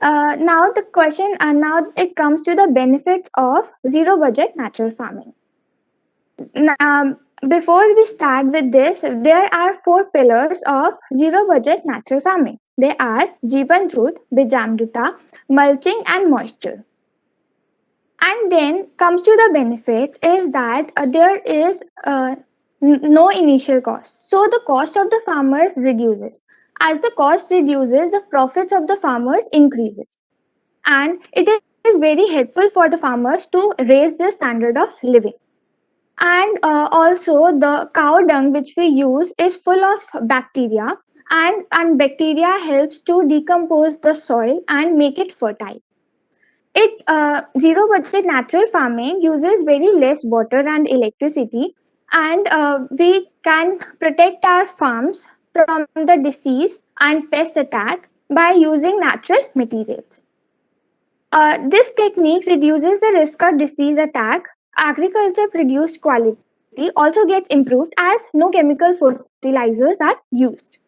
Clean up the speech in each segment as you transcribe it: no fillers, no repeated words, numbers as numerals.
Now the question, now it comes to the benefits of zero budget natural farming. Before we start with this, there are four pillars of zero budget natural farming. They are Jeevan Truth, Bijamrita, mulching, and moisture. And then comes to the benefits is that there is no initial cost. So the cost of the farmers reduces. As the cost reduces, the profits of the farmers increases. And it is very helpful for the farmers to raise their standard of living. And also the cow dung which we use is full of bacteria, and bacteria helps to decompose the soil and make it fertile. It Zero budget natural farming uses very less water and electricity, and we can protect our farms from the disease and pest attack by using natural materials. This technique reduces the risk of disease attack. Agriculture produced quality also gets improved as no chemical fertilizers are used.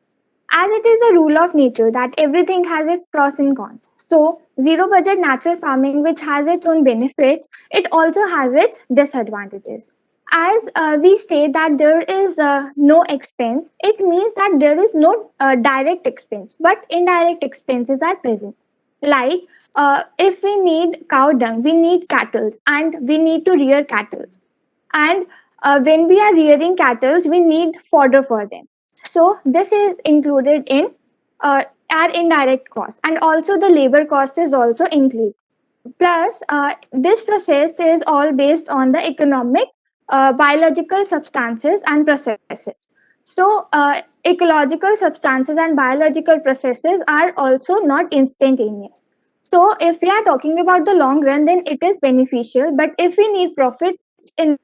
As it is a rule of nature that everything has its pros and cons. So, zero budget natural farming, which has its own benefits, it also has its disadvantages. As we say that there is no expense, it means that there is no direct expense, but indirect expenses are present. Like if we need cow dung, we need cattle, and we need to rear cattle. And when we are rearing cattle, we need fodder for them. So this is included in our indirect cost, and also the labor cost is also included. Plus, this process is all based on the economic, biological substances and processes. So, ecological substances and biological processes are also not instantaneous. So, if we are talking about the long run, then it is beneficial. But if we need profits in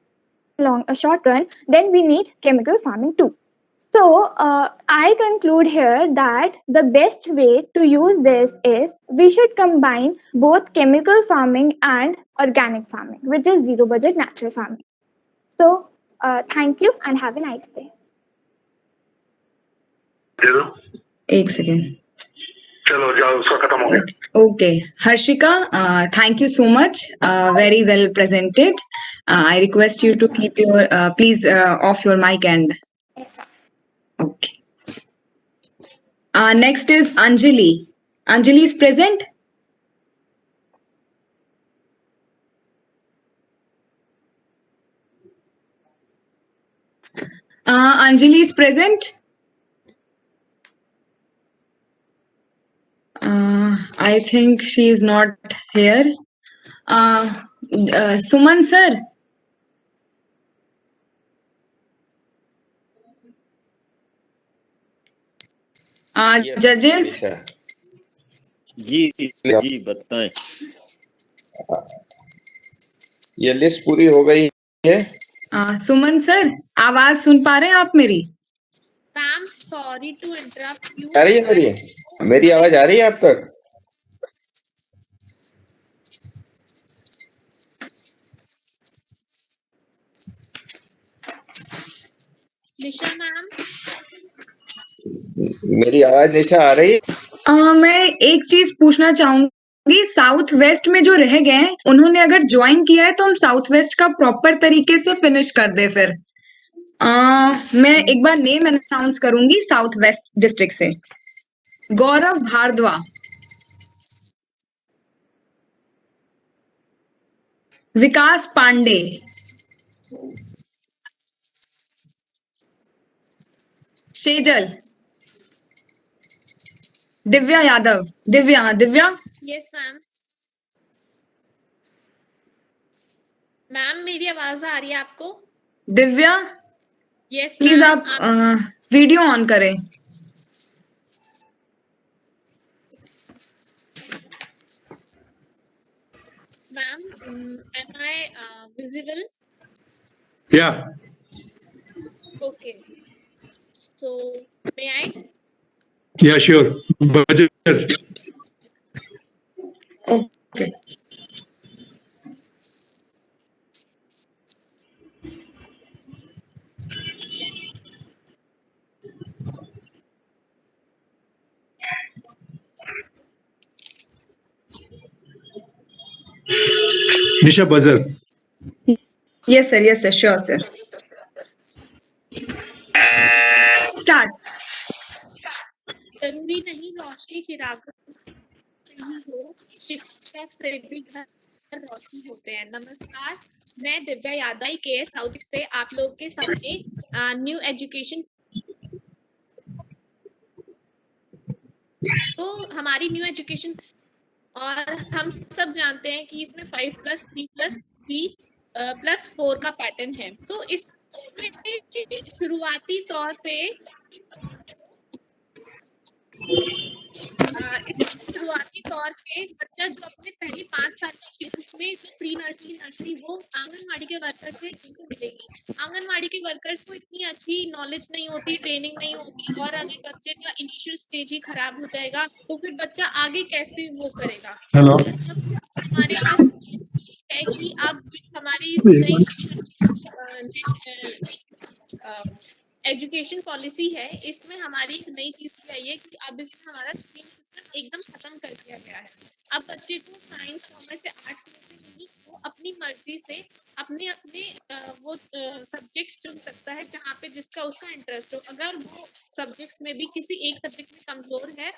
a short run, then we need chemical farming too. So, I conclude here that the best way to use this is we should combine both chemical farming and organic farming, which is zero budget natural farming. So, thank you and have a nice day. एक second चलो जाओ उसका खत्म हो गया okay Harshika thank you so much very well presented I request you to keep your please off your mic and Yes, sir. okay next is Anjali. Anjali is present. Anjali is present. I think she is not here. Suman sir. Judges. जी जी बताएं। ये list पूरी हो गई है। सुमन sir आवाज सुन पा रहे हैं आप मेरी? Ma'am sorry to interrupt you. आ रही है मेरी आवाज आ रही है आप तक? निशा मैम मेरी आवाज निशा आ रही है? मैं एक चीज पूछना चाहूंगी, साउथ वेस्ट में जो रह गए हैं उन्होंने अगर ज्वाइन किया है तो हम साउथ वेस्ट का प्रॉपर तरीके से फिनिश कर दे। फिर मैं एक बार नेम अनाउंस करूंगी साउथ वेस्ट डिस्ट्रिक्ट से। Gaurav Bhardwaj, Vikas Pandey, Sejal, Divya Yadav. Divya Divya yes ma'am. Ma'am मेरी आवाज आ रही है आपको? Divya yes please ma'am. आप वीडियो ऑन करें। Ma'am am I visible? Yeah. Okay. So may I? Yeah, sure. Budget. Okay. Nisha buzzer. Yes, sir. Yes, sir. Sure, sir. Start. जरूरी नहीं रोशनी चिराग ही हो, शिक्षा से भी घर रोशन होते हैं। नमस्कार, मैं दिव्या यादव के साउथ से आप लोग के सामने न्यू एजुकेशन, तो हमारी न्यू एजुकेशन, और हम सब जानते हैं कि इसमें 5+3+3+4 का पैटर्न है। तो इसमें शुरुआती तौर पे बच्चा जो अपने पहले 5 साल की उसमें जो प्री नर्सरी वो आंगनवाड़ी के वर्कर से इनको मिलेगी। आंगनवाड़ी के वर्कर्स को इतनी अच्छी नॉलेज नहीं होती, ट्रेनिंग नहीं होती, और अगर बच्चे का इनिशियल स्टेज ही खराब हो जाएगा तो फिर बच्चा आगे कैसे वो करेगा। हेलो. हमारे पास है कि अब हमारी इस नई शिक्षा एजुकेशन पॉलिसी है, इसमें हमारी एक नई चीज आई है कि अब इसमें हमारा स्ट्रीम सिस्टम एकदम खत्म कर दिया गया है। अब बच्चे को साइंस, कॉमर्स या आर्ट्स में से नहीं, वो अपनी मर्जी से अपने अपने वो सब्जेक्ट्स चुन सकता है जहाँ पे जिसका उसका इंटरेस्ट हो। अगर वो सब्जेक्ट्स में भी किसी एक सब्जेक्ट में कमजोर है